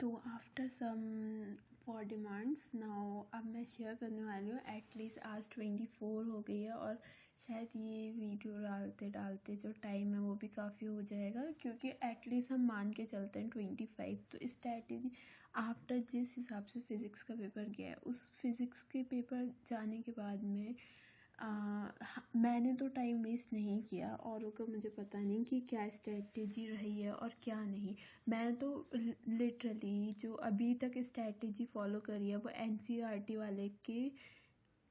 तो after some for demands now अब मैं शेयर करने वाली हूँ। एटलीस्ट आज 24 हो गई है और शायद ये वीडियो डालते डालते जो टाइम है वो भी काफ़ी हो जाएगा, क्योंकि एटलीस्ट हम मान के चलते हैं 25। तो स्ट्रैटेजी आफ्टर जिस हिसाब से फ़िज़िक्स का पेपर गया है, उस फिज़िक्स के पेपर जाने के बाद में मैंने तो टाइम वेस्ट नहीं किया। औरों का मुझे पता नहीं कि क्या स्ट्रैटेजी रही है और क्या नहीं। मैं तो लिटरली जो अभी तक स्ट्रैटेजी फॉलो करी है वो एनसीईआरटी वाले के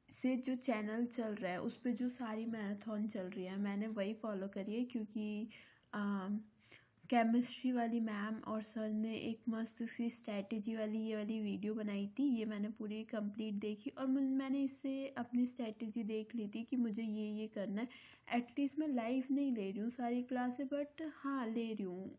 से जो चैनल चल रहा है उस पे जो सारी मैराथन चल रही है मैंने वही फॉलो करी है, क्योंकि केमिस्ट्री वाली मैम और सर ने एक मस्त सी स्ट्रैटेजी वाली ये वाली वीडियो बनाई थी। ये मैंने पूरी कंप्लीट देखी और मैंने इससे अपनी स्ट्रैटेजी देख ली थी कि मुझे ये करना है। एटलीस्ट मैं लाइव नहीं ले रही हूँ सारी क्लासें, बट हाँ ले रही हूँ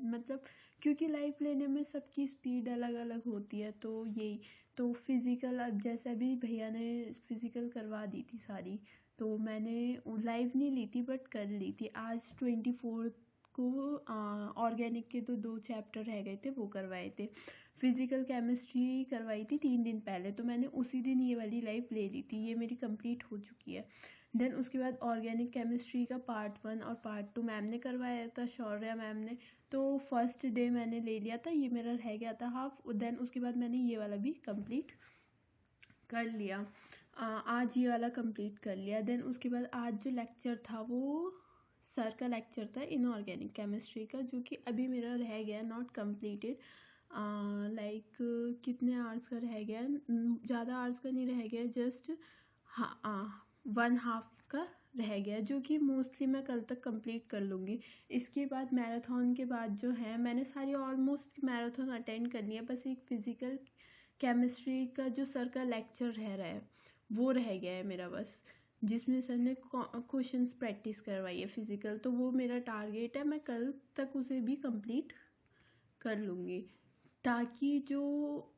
मतलब क्योंकि लाइव लेने में सबकी स्पीड अलग अलग होती है। तो यही तो फिज़िकल, अब जैसे अभी भैया ने फिज़िकल करवा दी थी सारी, तो मैंने लाइव नहीं ली थी बट कर ली थी। आज 24 को ऑर्गेनिक के तो 2 चैप्टर रह गए थे, वो करवाए थे। फिज़िकल केमिस्ट्री करवाई थी 3 दिन पहले, तो मैंने उसी दिन ये वाली लाइव ले ली थी। ये मेरी कंप्लीट हो चुकी है। देन उसके बाद ऑर्गेनिक केमिस्ट्री का पार्ट 1 और पार्ट 2 मैम ने करवाया था, शौर्या मैम ने। तो फर्स्ट डे मैंने ले लिया था, ये मेरा रह गया था हाफ। देन उसके बाद मैंने ये वाला भी कंप्लीट कर लिया। आज ये वाला कंप्लीट कर लिया। देन उसके बाद आज जो लेक्चर था वो सर का लेक्चर था इनऑर्गेनिक केमिस्ट्री का, जो कि अभी मेरा रह गया, नॉट कंप्लीटेड। लाइक कितने आवर्स का रह गया, ज़्यादा आवर्स का नहीं रह गया, जस्ट हाँ 1/2 का रह गया, जो कि मोस्टली मैं कल तक कंप्लीट कर लूँगी। इसके बाद मैराथन के बाद जो है मैंने सारी ऑलमोस्ट मैराथन अटेंड कर लिया। बस एक फ़िज़िकल केमिस्ट्री का जो सर का लेक्चर रह रहा है वो रह गया है मेरा बस, जिसमें सर ने क्वेश्चंस प्रैक्टिस करवाई है फ़िज़िकल। तो वो मेरा टारगेट है, मैं कल तक उसे भी कंप्लीट कर लूँगी, ताकि जो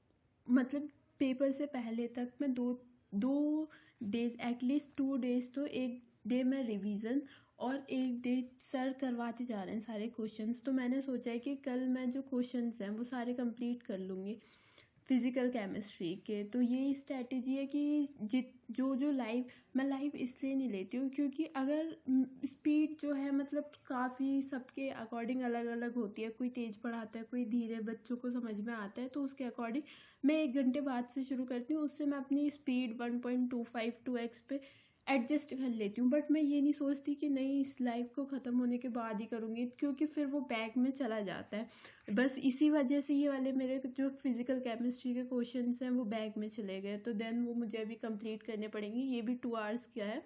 मतलब पेपर से पहले तक मैं दो डेज़ एटलीस्ट 2 डेज़ तो एक डे मैं रिवीज़न और एक डे सर करवाते जा रहे हैं सारे क्वेश्चंस। तो मैंने सोचा है कि कल मैं जो क्वेश्चंस हैं वो सारे कंप्लीट कर लूँगी फ़िज़िकल केमिस्ट्री के। तो ये स्ट्रैटेजी है कि जो मैं लाइव इसलिए नहीं लेती हूँ क्योंकि अगर स्पीड जो है मतलब काफ़ी सबके अकॉर्डिंग अलग अलग होती है। कोई तेज़ पढ़ाता है, कोई धीरे, बच्चों को समझ में आता है, तो उसके अकॉर्डिंग मैं 1 घंटे बाद से शुरू करती हूँ। उससे मैं अपनी स्पीड 1.25 2x पे एडजस्ट कर लेती हूँ। बट मैं ये नहीं सोचती कि नहीं इस लाइव को ख़त्म होने के बाद ही करूँगी, क्योंकि फिर वो बैग में चला जाता है। बस इसी वजह से ये वाले मेरे जो फिज़िकल केमिस्ट्री के क्वेश्चंस हैं वो बैग में चले गए। तो देन वो मुझे अभी कंप्लीट करने पड़ेंगे। ये भी 2 आवर्स किया है,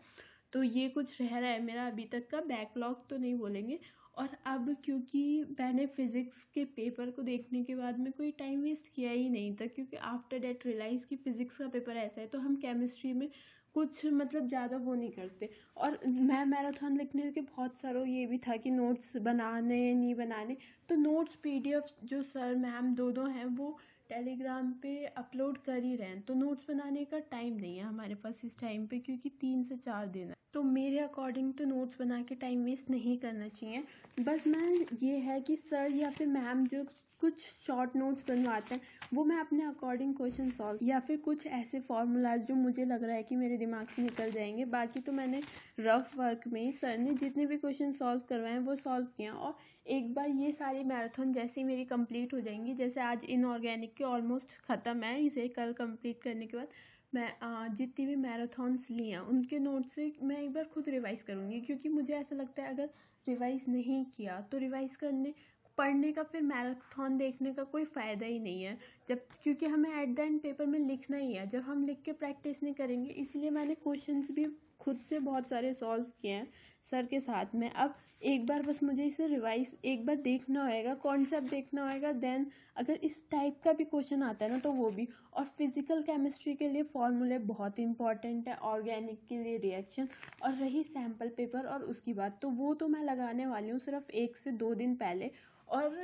तो ये कुछ रह रहा है मेरा अभी तक का बैकलॉग तो नहीं बोलेंगे। और अब क्योंकि मैंने फ़िज़िक्स के पेपर को देखने के बाद में कोई टाइम वेस्ट किया ही नहीं था, क्योंकि आफ्टर डेट रियलाइज़ कि फ़िज़िक्स का पेपर ऐसा है तो हम केमिस्ट्री में कुछ मतलब ज़्यादा वो नहीं करते। और मैं मैराथन लिखने के बहुत सारा ये भी था कि नोट्स बनाने नहीं बनाने, तो नोट्स पीडीएफ जो सर मैम दो हैं वो टेलीग्राम पे अपलोड कर ही रहे हैं। तो नोट्स बनाने का टाइम नहीं है हमारे पास इस टाइम पे, क्योंकि 3 से 4 दिन है। तो मेरे अकॉर्डिंग तो नोट्स बना के टाइम वेस्ट नहीं करना चाहिए। बस मैं ये है कि सर या फिर मैम जो कुछ शॉर्ट नोट्स बनवाते हैं वो मैं अपने अकॉर्डिंग क्वेश्चन सॉल्व, या फिर कुछ ऐसे फार्मूलाज जो मुझे लग रहा है कि मेरे दिमाग से निकल जाएंगे। बाकी तो मैंने रफ वर्क में ही सर ने जितने भी क्वेश्चन सॉल्व करवाए हैं वो सॉल्व किया। और एक बार ये सारी मैराथन जैसे ही मेरी कंप्लीट हो जाएंगी, जैसे आज इनऑर्गेनिक के ऑलमोस्ट ख़त्म है, इसे कल कंप्लीट करने के बाद मैं जितनी भी मैराथन्स ली हैं उनके नोट से मैं एक बार खुद रिवाइज़ करूँगी। क्योंकि मुझे ऐसा लगता है अगर रिवाइज़ नहीं किया तो रिवाइज़ करने पढ़ने का फिर मैराथन देखने का कोई फ़ायदा ही नहीं है, जब क्योंकि हमें एट द एंड पेपर में लिखना ही है। जब हम लिख के प्रैक्टिस नहीं करेंगे, इसलिए मैंने क्वेश्चंस भी खुद से बहुत सारे सॉल्व किए हैं सर के साथ में। अब एक बार बस मुझे इसे रिवाइज एक बार देखना होएगा, कॉन्सेप्ट देखना होएगा। देन अगर इस टाइप का भी क्वेश्चन आता है ना तो वो भी। और फिज़िकल केमिस्ट्री के लिए फॉर्मूले बहुत इंपॉर्टेंट है, ऑर्गेनिक के लिए रिएक्शन। और रही सैम्पल पेपर और उसकी बात, तो वो तो मैं लगाने वाली हूँ सिर्फ 1 से 2 दिन पहले। और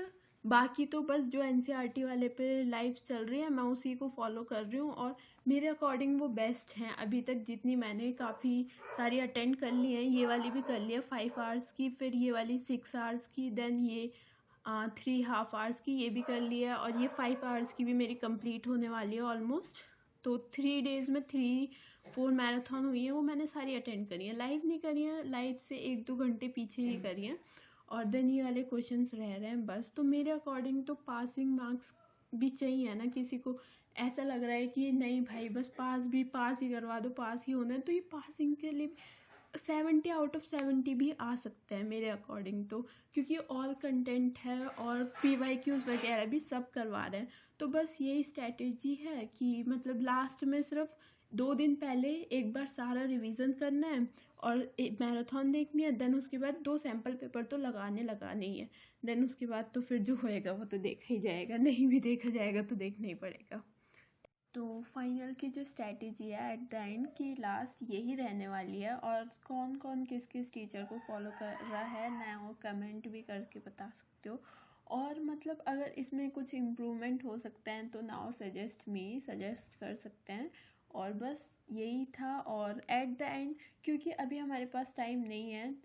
बाकी तो बस जो एनसीईआरटी वाले पे लाइव चल रही है मैं उसी को फॉलो कर रही हूँ। और मेरे अकॉर्डिंग वो बेस्ट हैं अभी तक जितनी मैंने काफ़ी सारी अटेंड कर ली हैं। ये वाली भी कर ली है 5 आवर्स की, फिर ये वाली 6 आवर्स की, देन ये 3.5 आवर्स की ये भी कर लिया है, और ये 5 आवर्स की भी मेरी कंप्लीट होने वाली है ऑलमोस्ट। तो 3 डेज़ में 3-4 मैराथन हुई है, वो मैंने सारी अटेंड करी हैं। लाइव नहीं करी हैं, लाइव से 1-2 घंटे पीछे ही करी हैं। और देन ये वाले क्वेश्चंस रह रहे हैं बस। तो मेरे अकॉर्डिंग तो पासिंग मार्क्स भी चाहिए ना, किसी को ऐसा लग रहा है कि नहीं भाई बस पास ही करवा दो, पास ही होना है, तो ये पासिंग के लिए 70 आउट ऑफ 70 भी आ सकता है मेरे अकॉर्डिंग तो, क्योंकि ऑल कंटेंट है और PYQs वगैरह भी सब करवा रहे हैं। तो बस यही स्ट्रैटेजी है कि मतलब लास्ट में सिर्फ 2 दिन पहले एक बार सारा रिवीजन करना है और एक मैराथन देखनी है, देन उसके बाद 2 सैम्पल पेपर तो लगाने ही है। देन उसके बाद तो फिर जो होएगा वो तो देखा ही जाएगा, नहीं भी देखा जाएगा तो देखना ही पड़ेगा। तो फाइनल की जो स्ट्रैटेजी है एट द एंड की लास्ट यही रहने वाली है। और कौन कौन किस किस टीचर को फॉलो कर रहा है ना, वो कमेंट भी करके बता सकते हो। और मतलब अगर इसमें कुछ इम्प्रूवमेंट हो सकता है तो नाउ सजेस्ट कर सकते हैं। और बस यही था। और एट द एंड क्योंकि अभी हमारे पास टाइम नहीं है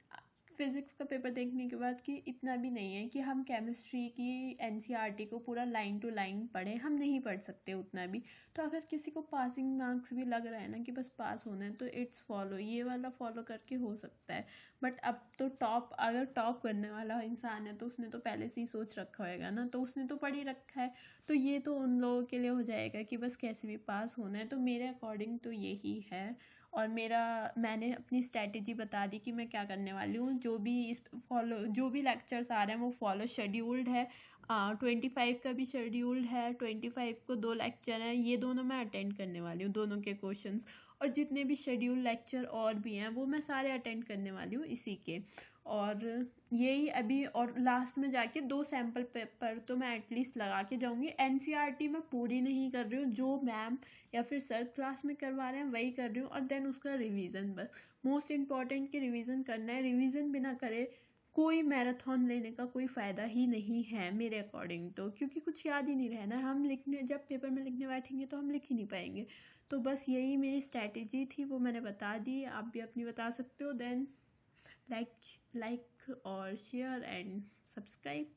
फिज़िक्स का पेपर देखने के बाद, कि इतना भी नहीं है कि हम केमिस्ट्री की NCERT को पूरा लाइन टू लाइन पढ़ें, हम नहीं पढ़ सकते उतना भी। तो अगर किसी को पासिंग मार्क्स भी लग रहा है ना कि बस पास होना है, तो इट्स फॉलो, ये वाला फॉलो करके हो सकता है। बट अब तो अगर टॉप करने वाला इंसान है तो उसने तो पहले से ही सोच रखा होएगा ना, तो उसने तो पढ़ ही रखा है। तो ये तो उन लोगों के लिए हो जाएगा कि बस कैसे भी पास होना है। तो मेरे अकॉर्डिंग तो यही है। और मैंने अपनी स्ट्रैटेजी बता दी कि मैं क्या करने वाली हूँ। जो भी लेक्चर्स आ रहे हैं वो फॉलो शेड्यूल्ड है। 25 का भी शेड्यूल्ड है, 25 को 2 लेक्चर हैं, ये दोनों मैं अटेंड करने वाली हूँ, दोनों के क्वेश्चंस। और जितने भी शेड्यूल लेक्चर और भी हैं वो मैं सारे अटेंड करने वाली हूँ इसी के। और यही अभी, और लास्ट में जाके 2 सैम्पल पेपर तो मैं एटलीस्ट लगा के जाऊँगी। NCERT मैं पूरी नहीं कर रही हूँ, जो मैम या फिर सर क्लास में करवा रहे हैं वही कर रही हूँ। और देन उसका रिवीजन, बस मोस्ट इम्पॉर्टेंट कि रिवीजन करना है। रिवीजन बिना करे कोई मैराथन लेने का कोई फ़ायदा ही नहीं है मेरे अकॉर्डिंग तो, क्योंकि कुछ याद ही नहीं रहना। हम लिखने जब पेपर में लिखने बैठेंगे तो हम लिख ही नहीं पाएंगे। तो बस यही मेरी स्ट्रैटेजी थी, वो मैंने बता दी, आप भी अपनी बता सकते हो। देन लाइक और शेयर एंड सब्सक्राइब।